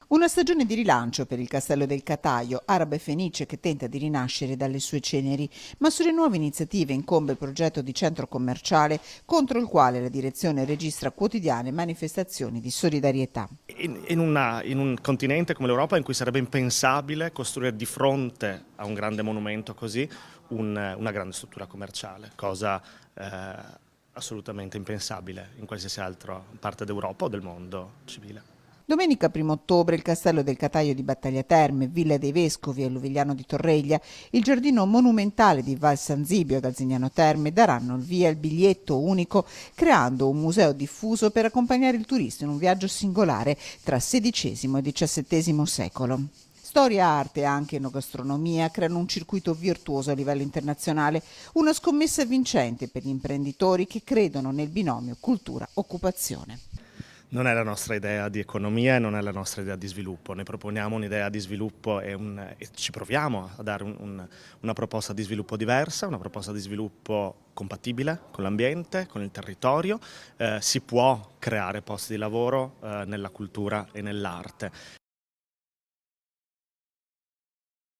Una stagione di rilancio per il Castello del Cataio, araba e fenice che tenta di rinascere dalle sue ceneri, ma sulle nuove iniziative incombe il progetto di centro commerciale contro il quale la direzione registra quotidiane manifestazioni di solidarietà. In un continente come l'Europa in cui sarebbe impensabile costruire di fronte a un grande monumento così una grande struttura commerciale, cosa assolutamente impensabile in qualsiasi altra parte d'Europa o del mondo civile. Domenica 1 ottobre il Castello del Cataio di Battaglia Terme, Villa dei Vescovi e Luvigliano di Torreglia, il giardino monumentale di Val San Zibio e Galzignano Terme daranno il via al biglietto unico, creando un museo diffuso per accompagnare il turista in un viaggio singolare tra XVI e XVII secolo. Storia, arte e anche enogastronomia creano un circuito virtuoso a livello internazionale, una scommessa vincente per gli imprenditori che credono nel binomio cultura-occupazione. Non è la nostra idea di economia e non è la nostra idea di sviluppo, ne proponiamo un'idea di sviluppo e ci proviamo a dare una proposta di sviluppo diversa, una proposta di sviluppo compatibile con l'ambiente, con il territorio, si può creare posti di lavoro nella cultura e nell'arte.